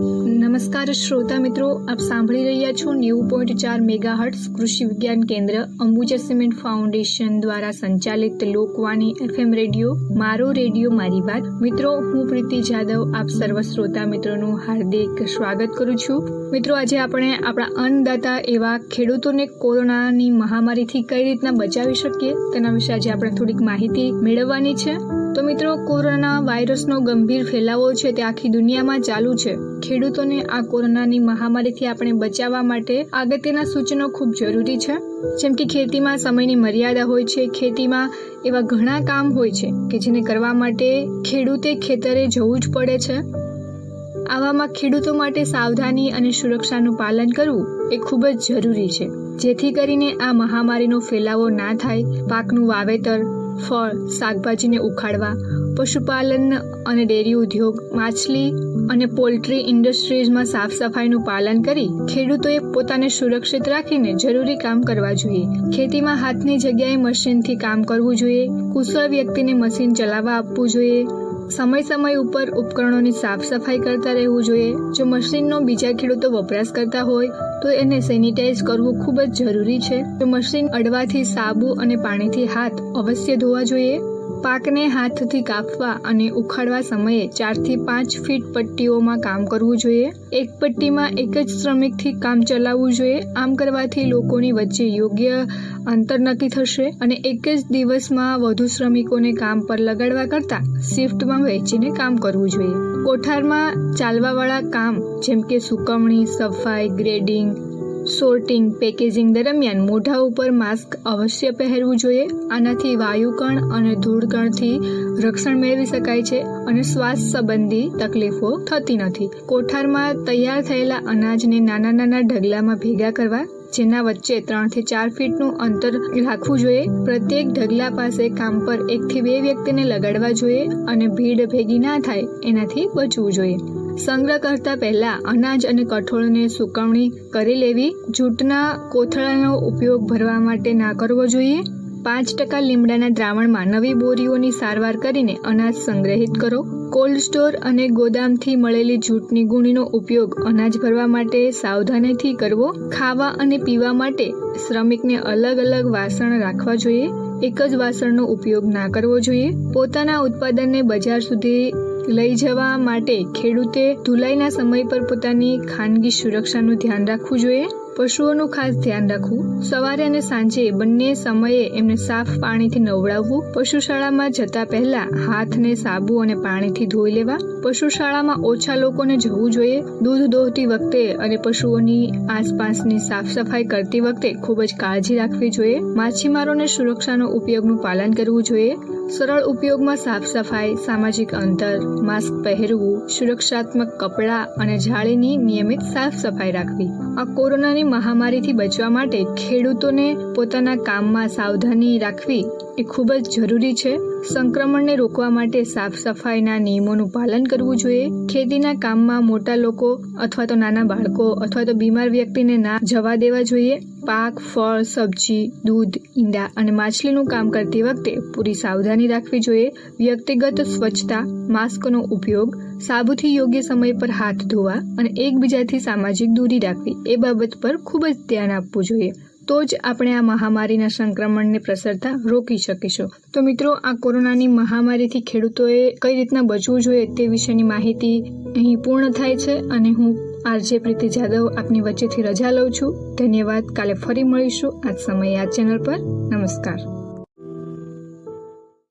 નમસ્કાર શ્રોતા મિત્રો, આપ સાંભળી રહ્યા છો 90.4 મેગાહર્ટ્ઝ કૃષિ વિજ્ઞાન કેન્દ્ર અંબુજા સિમેન્ટ ફાઉન્ડેશન દ્વારા સંચાલિત લોકવાણી FM રેડિયો મારો રેડિયો મારી વાત. મિત્રો, હું પ્રીતિ જાદવ આપ સર્વ શ્રોતા મિત્રોનું હાર્દિક સ્વાગત કરું છું. મિત્રો, આજે આપણે આપણા અન્નદાતા એવા ખેડૂતોને કોરોનાની મહામારીથી કઈ રીતના બચાવી શકીએ તેના વિશે આજે આપણે થોડીક માહિતી મેળવવાની છે. તો મિત્રો, કોરોના વાયરસનો ગંભીર ફેલાવો છે તે આખી દુનિયામાં ચાલુ છે. ખેડૂતોને આ કોરોનાની મહામારીથી આપણે બચાવવા માટે અગત્યના સૂચનો ખૂબ જરૂરી છે. જેમ કે ખેતીમાં સમયની મર્યાદા હોય છે. ખેતીમાં એવા ઘણા કામ હોય છે કે જેને કરવા માટે ખેડૂતે ખેતરે જવું જ પડે છે. આવામાં ખેડૂતો માટે સાવધાની અને સુરક્ષાનું પાલન કરવું એ ખૂબ જ જરૂરી છે, જેથી કરીને આ મહામારીનો ફેલાવો ના થાય. પાકનું વાવેતર, ફળ, શાકભાજીને ઉખાડવા, પશુપાલન અને ડેરી ઉદ્યોગ, માછલી અને પોલ્ટ્રી ઇન્ડસ્ટ્રીઝમાં સાફ સફાઈનું પાલન કરી ખેડૂતોએ પોતાને સુરક્ષિત રાખીને જરૂરી કામ કરવા જોઈએ. ખેતીમાં હાથની જગ્યાએ મશીનથી કામ કરવું જોઈએ. કુશળ વ્યક્તિને મશીન ચલાવવા આપવું જોઈએ. સમય ઉપર ઉપકરણોની સાફ સફાઈ કરતા રહેવું જોઈએ. જો મશીનનો બીજા ખેડૂતો વપરાશ કરતા હોય તો એને સેનિટાઈઝ કરવું ખૂબ જ જરૂરી છે. તો મશીન અડવાથી સાબુ અને પાણીથી હાથ અવશ્ય ધોવા જોઈએ. પાકને હાથથી કાપવા અને ઉખાડવા સમયે 4 થી 5 ફીટ પટ્ટીઓમાં કામ કરવું જોઈએ. એક પટ્ટીમાં એક જ શ્રમિકથી કામ ચલાવવું જોઈએ. આમ કરવાથી લોકોની વચ્ચે યોગ્ય અંતર નક્કી થશે અને એક જ દિવસમાં વધુ શ્રમિકોને કામ પર લગાડવા કરતાં શિફ્ટમાં વહેંચીને કામ કરવું જોઈએ. કોઠારમાં ચાલવાવાળા કામ જેમ કે સુકવણી, સફાઈ, ગ્રેડિંગ, સોર્ટિંગ, પેકેજિંગ દરમિયાન મોઢા ઉપર માસ્ક અવશ્ય પહેરવું જોઈએ. આનાથી વાયુકણ અને ધૂળકણથી રક્ષણ મેળવી શકાય છે અને શ્વાસ સંબંધી તકલીફો થતી નથી. કોઠારમાં તૈયાર થયેલા અનાજને નાના નાના ઢગલામાં ભેગા કરવા, જેના વચ્ચે 3 થી 4 ફીટનું અંતર રાખવું જોઈએ. પ્રત્યેક ઢગલા પાસે કામ પર 1 થી 2 વ્યક્તિને લગાડવા જોઈએ અને ભીડ ભેગી ના થાય એનાથી બચવું જોઈએ. સંગ્રહ કરતા પહેલા અનાજ અને કઠોળને સુકવણી કરી લેવી. જૂટના કોથળાનો ઉપયોગ ભરવા માટે ના કરવો જોઈએ. 5% લીમડાના દ્રાવણમાં નવી બોરીઓની સારવાર કરીને અનાજ સંગ્રહિત કરો. કોલ્ડ સ્ટોર અને ગોદામથી મળેલી જૂટની ગુણીનો ઉપયોગ અનાજ ભરવા માટે સાવધાનીથી કરવો. ખાવા અને પીવા માટે શ્રમિકને અલગ અલગ વાસણ રાખવા જોઈએ. એક જ વાસણનો ઉપયોગ ના કરવો જોઈએ. પોતાના ઉત્પાદનને બજાર સુધી લઈ જવા માટે ખેડૂતે ધુલાઈના સમય પર પોતાની ખાનગી સુરક્ષાનું ધ્યાન રાખવું જોઈએ. પશુઓનું ખાસ ધ્યાન રાખવું. સવારે અને સાંજે બંને સમયે એમને સાફ પાણીથી નવડાવવું. પશુશાળામાં જતા પહેલા હાથને સાબુ અને પાણીથી ધોઈ લેવા. પશુશાળામાં ઓછા લોકોને જવું જોઈએ. દૂધ દોહતી વખતે અને પશુઓની આસપાસની સાફ સફાઈ કરતી વખતે ખૂબ જ કાળજી રાખવી જોઈએ. માછીમારોને સુરક્ષાનો ઉપયોગનું પાલન કરવું જોઈએ. સરળ ઉપયોગમાં સાફ સફાઈ, સામાજિક અંતર, માસ્ક પહેરવું, સુરક્ષાત્મક કપડાં અને જાળીની નિયમિત સાફ સફાઈ રાખવી. આ કોરોનાની મહામારીથી બચવા માટે ખેડૂતોને પોતાના કામમાં સાવધાની રાખવી એ ખૂબ જ જરૂરી છે. સંક્રમણને રોકવા માટે સાફ સફાઈના નિયમોનું પાલન કરવું જોઈએ. ખેતીના કામમાં મોટા લોકો અથવા તો નાના બાળકો અથવા તો બીમાર વ્યક્તિને ના જવા દેવા જોઈએ. પાક, ફળ, સબ્જી, દૂધ, ઈંડા અને માછલીનું કામ કરતી વખતે પૂરી સાવધાની રાખવી જોઈએ. વ્યક્તિગત સ્વચ્છતા, માસ્કનો ઉપયોગ, સાબુથી યોગ્ય સમય પર હાથ ધોવા અને એકબીજાથી સામાજિક દૂરી રાખવી એ બાબત પર ખૂબ જ ધ્યાન આપવું જોઈએ. તો જ આપણે આ મહામારીના સંક્રમણને પ્રસરતા રોકી શકીશું. તો મિત્રો, આ કોરોનાની મહામારીથી ખેડૂતોએ કઈ રીતના બચવું જોઈએ તે વિશેની માહિતી અહીં પૂર્ણ થાય છે અને હું આરજે પ્રીતિ જાદવ આપની વચ્ચેથી રજા લઉં છું. ધન્યવાદ. કાલે ફરી મળીશું આ જ સમયે આ ચેનલ પર. નમસ્કાર.